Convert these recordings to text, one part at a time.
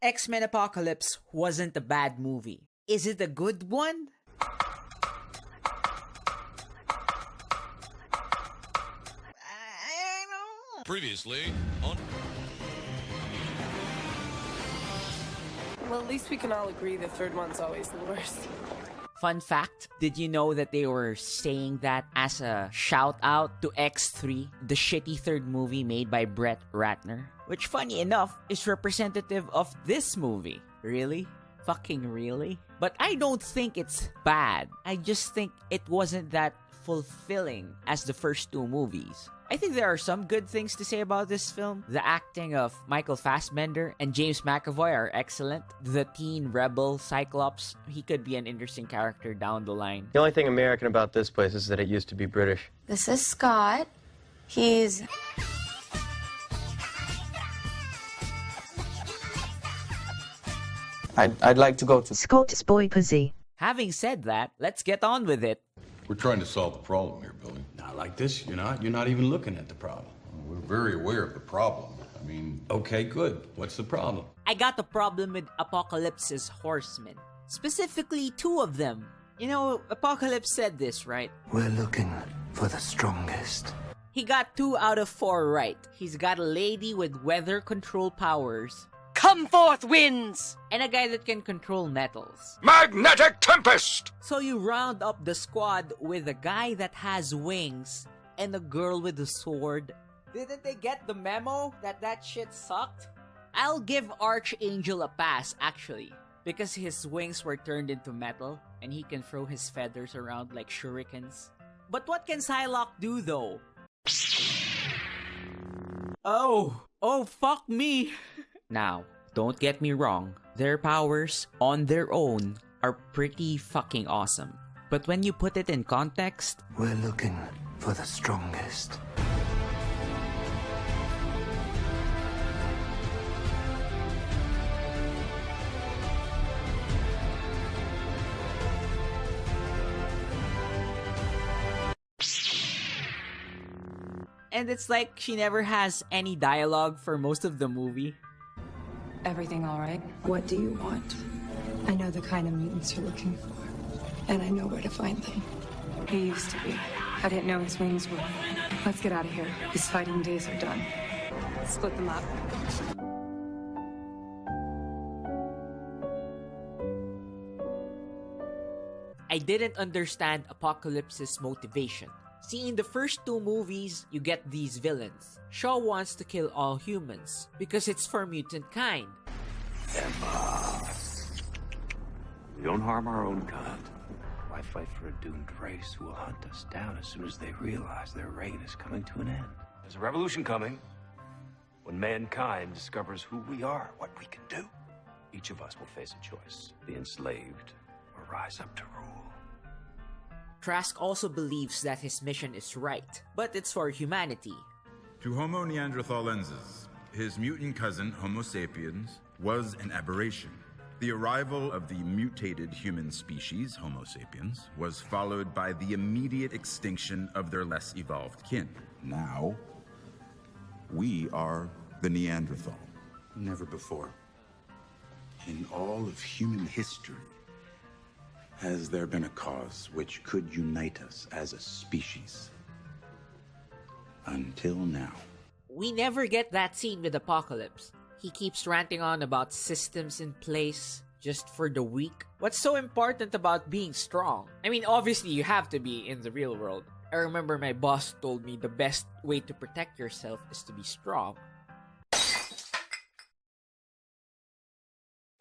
X-Men Apocalypse wasn't a bad movie. Is it a good one? I don't know. Previously on... Well, at least we can all agree the third one's always the worst. Fun fact, did you know that they were saying that as a shout out to X3, the shitty third movie made by Brett Ratner? Which, funny enough, is representative of this movie. Really? Fucking really? But I don't think it's bad. I just think it wasn't that fulfilling as the first two movies. I think there are some good things to say about this film. The acting of Michael Fassbender and James McAvoy are excellent. The teen rebel Cyclops, he could be an interesting character down the line. The only thing American about this place is that it used to be British. This is Scott. He's... I'd like to go to Scott's boy pussy. Having said that, let's get on with it. We're trying to solve the problem here, Billy. Not like this, you're not. You're not even looking at the problem. We're very aware of the problem. I mean... Okay, good. What's the problem? I got a problem with Apocalypse's horsemen. Specifically, two of them. You know, Apocalypse said this, right? We're looking for the strongest. He got 2 out of 4 right. He's got a lady with weather control powers. Come forth, winds! And a guy that can control metals. Magnetic Tempest! So you round up the squad with a guy that has wings and a girl with a sword. Didn't they get the memo that shit sucked? I'll give Archangel a pass, actually, because his wings were turned into metal and he can throw his feathers around like shurikens. But what can Psylocke do, though? Oh, fuck me! Now, don't get me wrong, their powers, on their own, are pretty fucking awesome. But when you put it in context... We're looking for the strongest. And it's like she never has any dialogue for most of the movie. Everything all right? What do you want? I know the kind of mutants you're looking for, and I know where to find them. He used to be. I didn't know his wings were. Let's get out of here. His fighting days are done. Split them up. I didn't understand Apocalypse's motivation. See, in the first 2 movies, you get these villains. Shaw wants to kill all humans because it's for mutant kind. Emma. We don't harm our own kind. Why fight for a doomed race who will hunt us down as soon as they realize their reign is coming to an end? There's a revolution coming when mankind discovers who we are, what we can do. Each of us will face a choice: be enslaved or rise up to rule. Trask also believes that his mission is right, but it's for humanity. To Homo neanderthalensis, his mutant cousin Homo sapiens was an aberration. The arrival of the mutated human species, Homo sapiens, was followed by the immediate extinction of their less evolved kin. Now, we are the Neanderthal. Never before, in all of human history, has there been a cause which could unite us as a species? Until now. We never get that scene with Apocalypse. He keeps ranting on about systems in place just for the weak. What's so important about being strong? I mean, obviously you have to be in the real world. I remember my boss told me the best way to protect yourself is to be strong.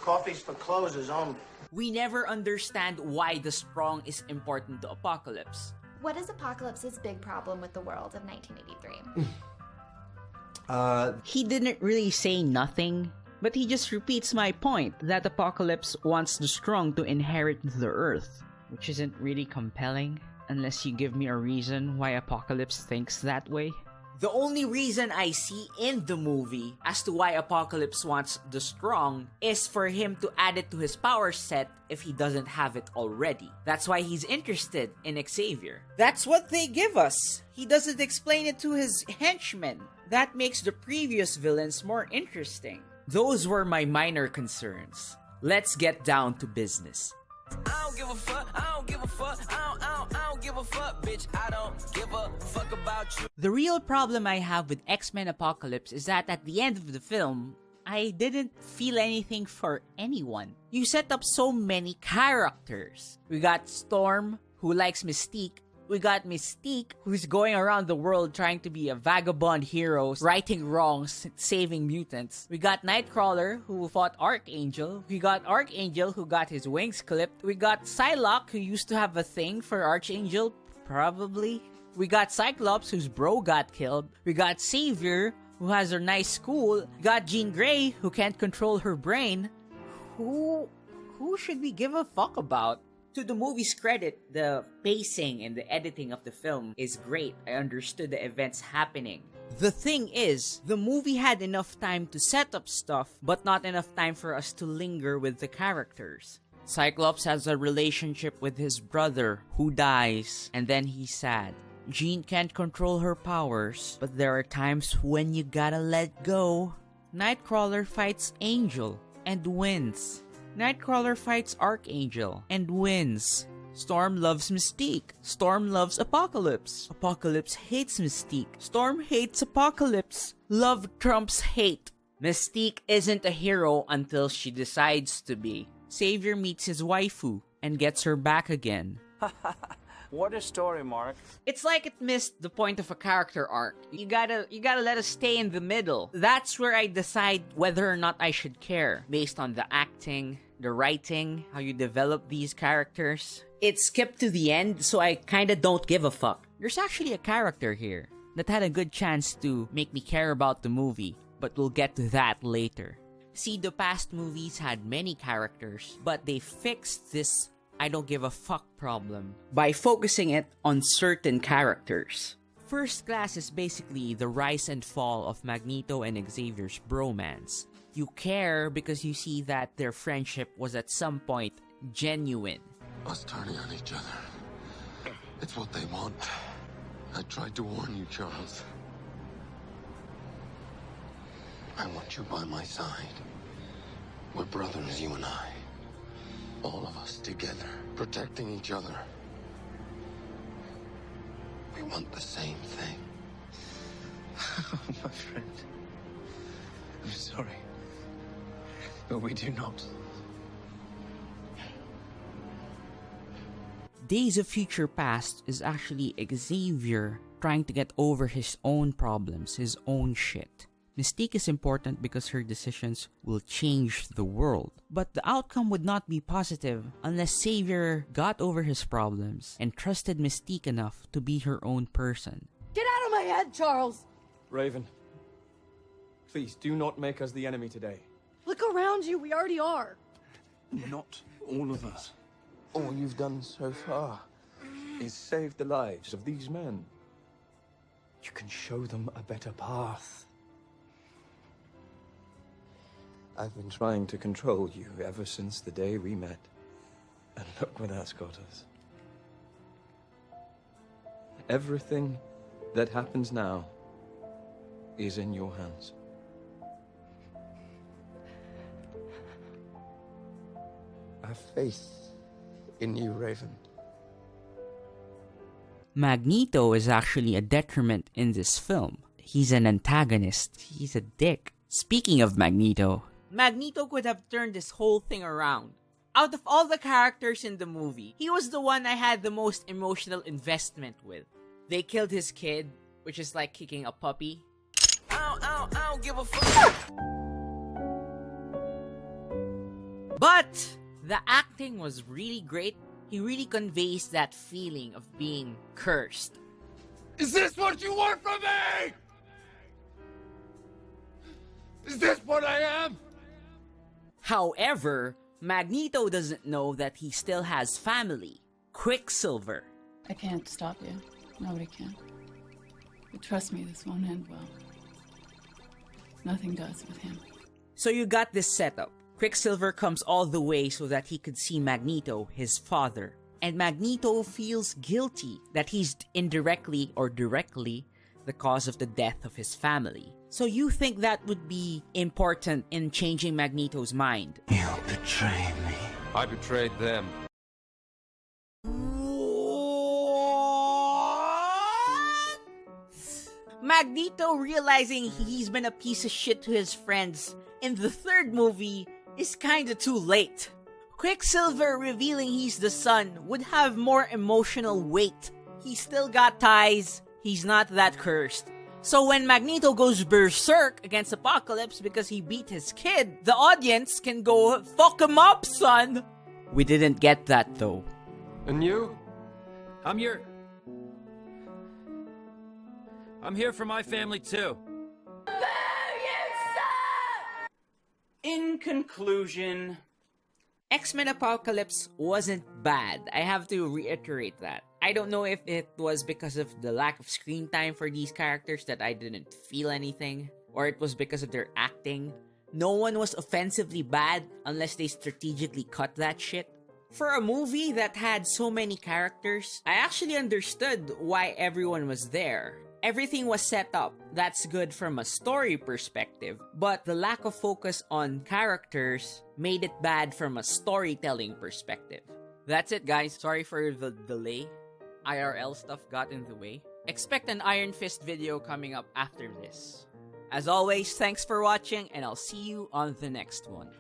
Coffee's for closers only. We never understand why the strong is important to Apocalypse. What is Apocalypse's big problem with the world of 1983? He didn't really say nothing, but he just repeats my point that Apocalypse wants the strong to inherit the Earth, which isn't really compelling unless you give me a reason why Apocalypse thinks that way. The only reason I see in the movie as to why Apocalypse wants the strong is for him to add it to his power set if he doesn't have it already. That's why he's interested in Xavier. That's what they give us. He doesn't explain it to his henchmen. That makes the previous villains more interesting. Those were my minor concerns. Let's get down to business. I don't give a fuck, I don't give a fuck, I don't give a fuck, bitch, I don't give a fuck about you. The real problem I have with X-Men Apocalypse is that at the end of the film, I didn't feel anything for anyone. You set up so many characters. We got Storm, who likes Mystique. We got Mystique, who's going around the world trying to be a vagabond hero, righting wrongs, saving mutants. We got Nightcrawler, who fought Archangel. We got Archangel, who got his wings clipped. We got Psylocke, who used to have a thing for Archangel, probably. We got Cyclops, whose bro got killed. We got Savior, who has her nice school. We got Jean Grey, who can't control her brain. Who should we give a fuck about? To the movie's credit, the pacing and the editing of the film is great. I understood the events happening. The thing is, the movie had enough time to set up stuff, but not enough time for us to linger with the characters. Cyclops has a relationship with his brother, who dies, and then he's sad. Jean can't control her powers, but there are times when you gotta let go. Nightcrawler fights Angel, and wins. Nightcrawler fights Archangel and wins. Storm loves Mystique. Storm loves Apocalypse. Apocalypse hates Mystique. Storm hates Apocalypse. Love trumps hate. Mystique isn't a hero until she decides to be. Savior meets his waifu and gets her back again. What a story, Mark. It's like it missed the point of a character arc. You gotta let us stay in the middle. That's where I decide whether or not I should care, based on the acting, the writing, how you develop these characters. It skipped to the end, so I kinda don't give a fuck. There's actually a character here that had a good chance to make me care about the movie, but we'll get to that later. See, the past movies had many characters, but they fixed this I don't give a fuck problem by focusing it on certain characters. First Class is basically the rise and fall of Magneto and Xavier's bromance. You care because you see that their friendship was at some point genuine. Us turning on each other. It's what they want. I tried to warn you, Charles. I want you by my side. We're brothers, you and I. All of us together, protecting each other. We want the same thing. My friend, I'm sorry, but we do not. Days of Future Past is actually Xavier trying to get over his own problems, his own shit. Mystique is important because her decisions will change the world. But the outcome would not be positive unless Xavier got over his problems and trusted Mystique enough to be her own person. Get out of my head, Charles! Raven, please do not make us the enemy today. Look around you, we already are. Not all of us. All you've done so far is save the lives of these men. You can show them a better path. I've been trying to control you ever since the day we met. And look where that's got us. Everything that happens now is in your hands. I have faith in you, Raven. Magneto is actually a detriment in this film. He's an antagonist. He's a dick. Speaking of Magneto could have turned this whole thing around. Out of all the characters in the movie, he was the one I had the most emotional investment with. They killed his kid, which is like kicking a puppy. I don't give a fuck. But the acting was really great. He really conveys that feeling of being cursed. Is this what you want from me? Is this what I am? However, Magneto doesn't know that he still has family. Quicksilver. I can't stop you. Nobody can. But trust me, this won't end well. Nothing does with him. So you got this setup. Quicksilver comes all the way so that he could see Magneto, his father. And Magneto feels guilty that he's indirectly or directly the cause of the death of his family. So you think that would be important in changing Magneto's mind? You betray me. I betrayed them. Magneto realizing he's been a piece of shit to his friends in the third movie is kinda too late. Quicksilver revealing he's the son would have more emotional weight. He's still got ties, he's not that cursed. So when Magneto goes berserk against Apocalypse because he beat his kid, the audience can go, fuck him up, son! We didn't get that though. And you? I'm here for my family too. In conclusion, X-Men Apocalypse wasn't bad. I have to reiterate that. I don't know if it was because of the lack of screen time for these characters that I didn't feel anything, or it was because of their acting. No one was offensively bad unless they strategically cut that shit. For a movie that had so many characters, I actually understood why everyone was there. Everything was set up. That's good from a story perspective, but the lack of focus on characters made it bad from a storytelling perspective. That's it, guys. Sorry for the delay. IRL stuff got in the way. Expect an Iron Fist video coming up after this. As always, thanks for watching, and I'll see you on the next one.